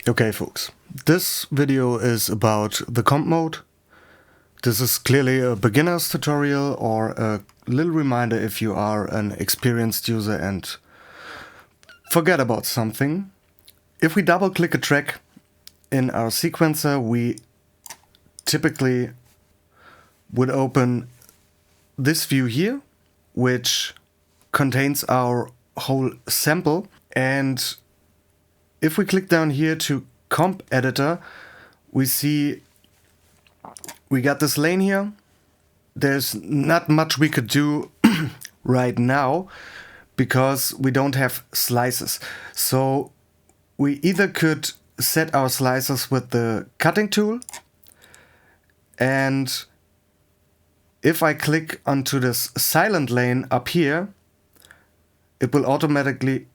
Okay folks, this video is about the comp mode. This is clearly a beginner's tutorial or a little reminder if you are an experienced user and forget about something. If we double click a track in our sequencer, we typically would open this view here, which contains our whole sample. And if we click down here to comp editor, we see we got this lane here. There's not much we could do right now because we don't have slices. So we either could set our slices with the cutting tool, and if I click onto this silent lane up here, it will automatically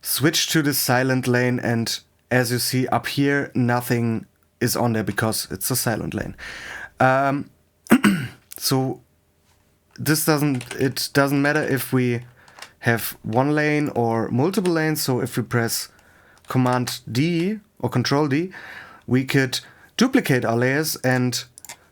switch to the silent lane, and as you see up here, nothing is on there because it's a silent lane. So it doesn't matter if we have one lane or multiple lanes. So if we press Command D or Control D, we could duplicate our layers and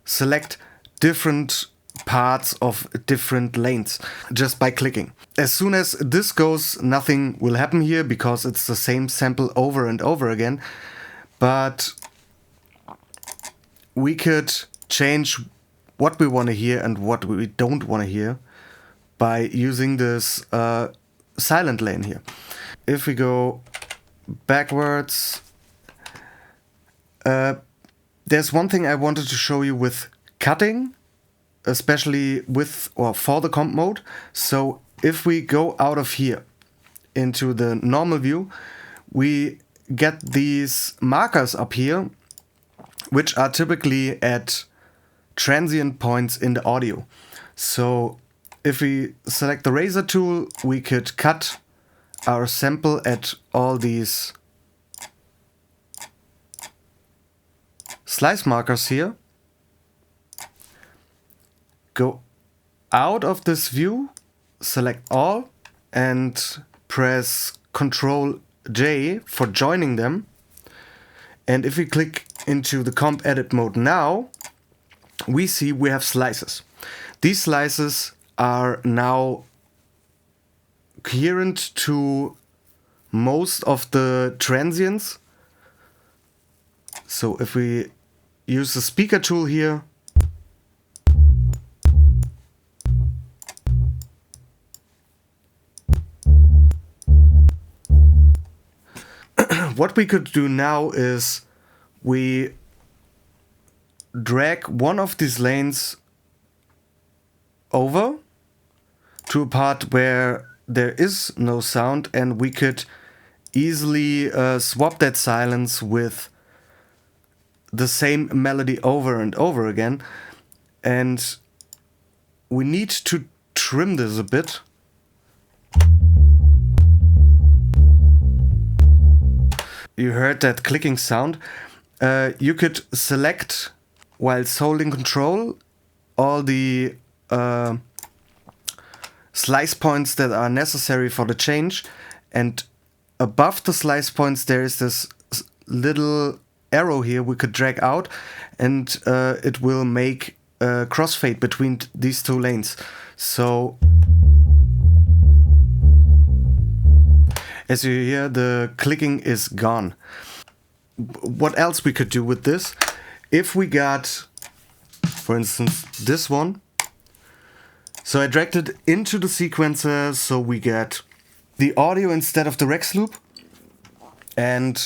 select different parts of different lanes just by clicking. As soon as this goes, nothing will happen here because it's the same sample over and over again. But we could change what we want to hear and what we don't want to hear by using this silent lane here. If we go backwards, there's one thing I wanted to show you with cutting, especially with or for the comp mode. So if we go out of here into the normal view, we get these markers up here, which are typically at transient points in the audio. So if we select the razor tool, we could cut our sample at all these slice markers here. Go out of this view, select all, and press Ctrl J for joining them. And if we click into the comp edit mode now, we see we have slices. These slices are now coherent to most of the transients. So if we use the speaker tool here, what we could do now is we drag one of these lanes over to a part where there is no sound, and we could easily swap that silence with the same melody over and over again. And we need to trim this a bit. You heard that clicking sound. You could select, whilst holding Control, all the slice points that are necessary for the change. And above the slice points there is this little arrow here we could drag out, and it will make a crossfade between these two lanes. So as you hear, the clicking is gone. What else we could do with this? If we got, for instance, this one. So I dragged it into the sequencer, so we get the audio instead of the Rex loop. And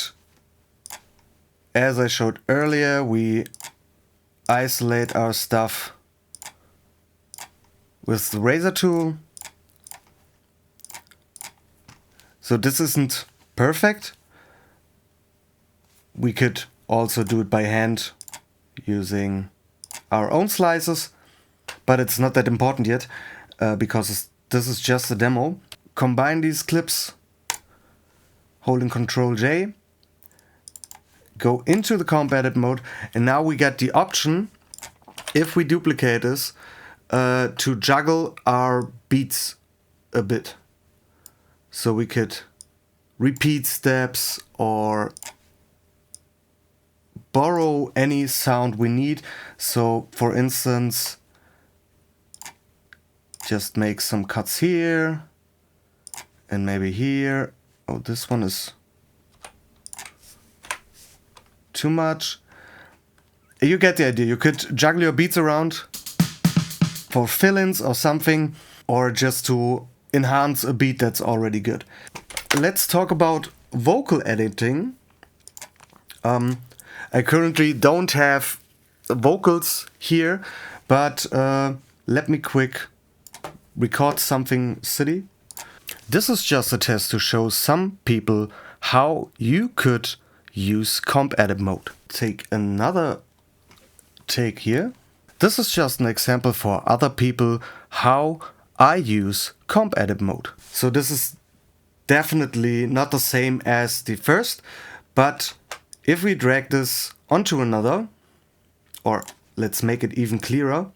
as I showed earlier, we isolate our stuff with the razor tool. So this isn't perfect. We could also do it by hand using our own slices, but it's not that important yet because this is just a demo. Combine these clips, holding Ctrl J, go into the comp edit mode, and now we get the option, if we duplicate this, to juggle our beats a bit. So we could repeat steps or borrow any sound we need. So for instance, just make some cuts here and maybe here. Oh, this one is too much. You get the idea. You could juggle your beats around for fill-ins or something, or just to enhance a beat that's already good. Let's talk about vocal editing. I currently don't have vocals here, but let me quick record something silly. This is just a test to show some people how you could use comp edit mode. Take another take here. This is just an example for other people how I use comp edit mode. So this is definitely not the same as the first, but if we drag this onto another, or let's make it even clearer,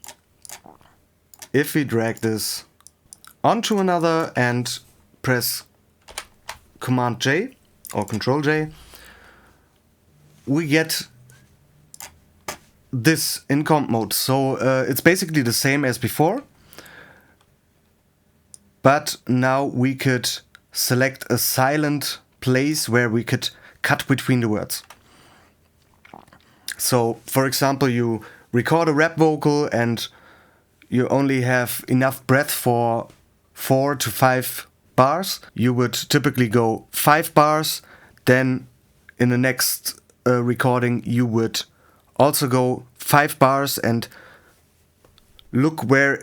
if we drag this onto another and press Command J or Control J, we get this in comp mode. So it's basically the same as before, but now we could select a silent place where we could cut between the words. So for example, you record a rap vocal and you only have enough breath for 4 to 5 bars. You would typically go 5 bars, then in the next recording you would also go 5 bars and look where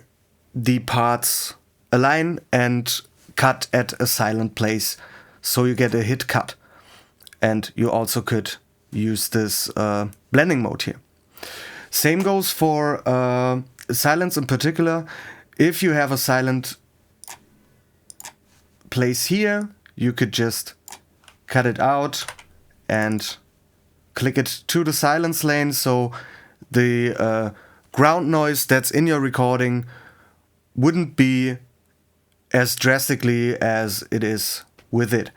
the parts align and cut at a silent place, so you get a hit cut. And you also could use this blending mode here. Same goes for silence in particular. If you have a silent place here, you could just cut it out and click it to the silence lane, so the ground noise that's in your recording wouldn't be as drastically as it is with it.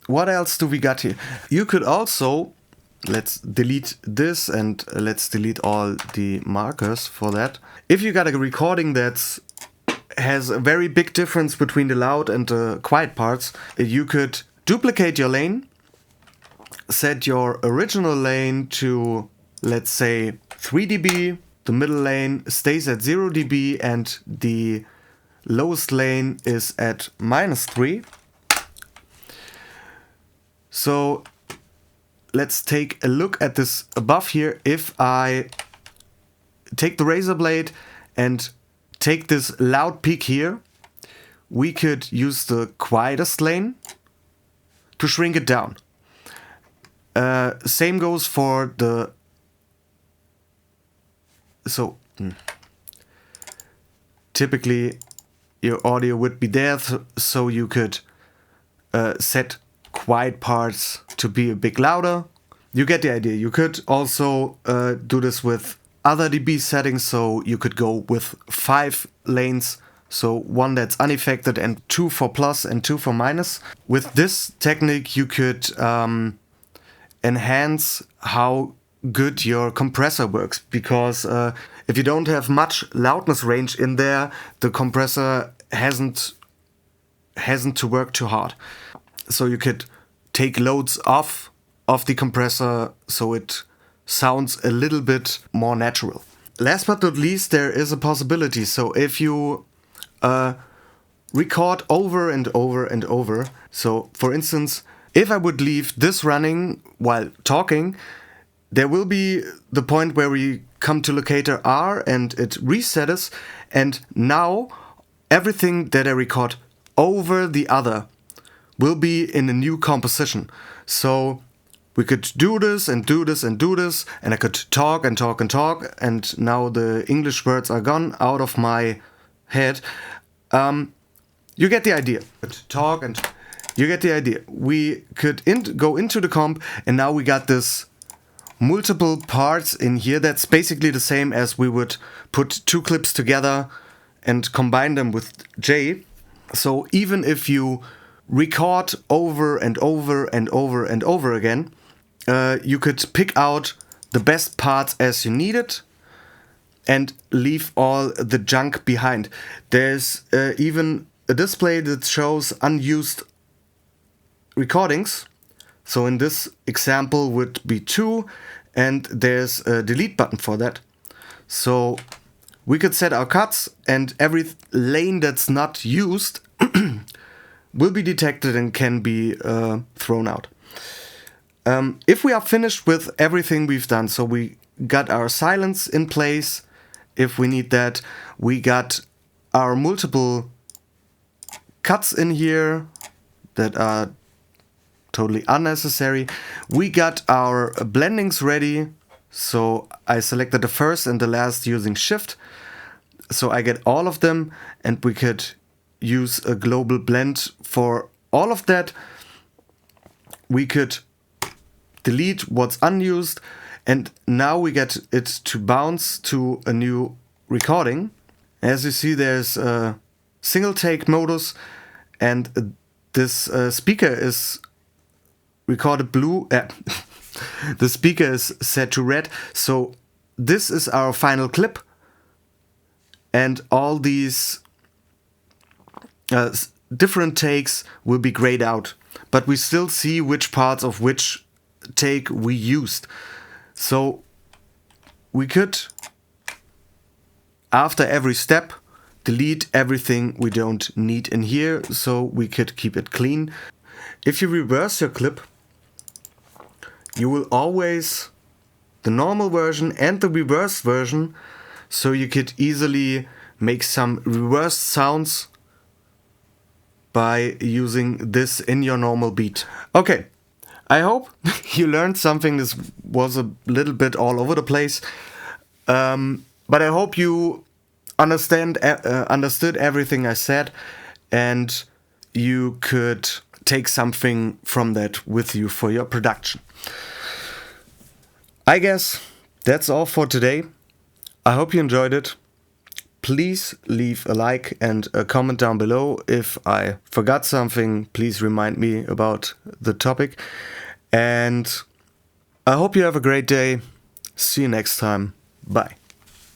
What else do we got here? You could also, let's delete this and let's delete all the markers for that. If you got a recording that has a very big difference between the loud and the quiet parts, you could duplicate your lane, set your original lane to, let's say, 3 dB, the middle lane stays at 0 dB and the lowest lane is at -3. So let's take a look at this above here. If I take the razor blade and take this loud peak here, we could use the quietest lane to shrink it down. Same goes for the... So typically your audio would be there, so you could set quiet parts to be a bit louder. You get the idea. You could also do this with other dB settings, so you could go with 5 lanes, so 1 that's unaffected and 2 for plus and 2 for minus. With this technique you could enhance how good your compressor works, because if you don't have much loudness range in there, the compressor hasn't to work too hard. So you could take loads off of the compressor so it sounds a little bit more natural. Last but not least, there is a possibility. So if you record over and over and over, so for instance, if I would leave this running while talking, there will be the point where we come to locator R and it resets, and now everything that I record over the other will be in a new composition. So we could do this and do this and do this, and I could talk and talk and talk, and now the English words are gone out of my head. You get the idea. Talk and you get the idea. We could go into the comp, and now we got this multiple parts in here. That's basically the same as we would put 2 clips together and combine them with J. So even if you record over and over and over and over again. You could pick out the best parts as you need it and leave all the junk behind. There's even a display that shows unused recordings. So in this example would be 2, and there's a delete button for that. So we could set our cuts, and every lane that's not used will be detected and can be thrown out. If we are finished with everything we've done, so we got our silence in place, if we need that, we got our multiple cuts in here that are totally unnecessary. We got our blendings ready, so I selected the first and the last using Shift, so I get all of them, and we could use a global blend for all of that. We could delete what's unused, and now we get it to bounce to a new recording. As you see, there's a single take modus, and this speaker is recorded blue. The speaker is set to red, so this is our final clip, and all these different takes will be grayed out, but we still see which parts of which take we used. So we could, after every step, delete everything we don't need in here, so we could keep it clean. If you reverse your clip, you will always the normal version and the reversed version, so you could easily make some reversed sounds by using this in your normal beat. Okay, I hope you learned something. This was a little bit all over the place, but I hope you understood everything I said, and you could take something from that with you for your production. I guess that's all for today. I hope you enjoyed it. Please leave a like and a comment down below. If I forgot something, please remind me about the topic. And I hope you have a great day. See you next time. Bye.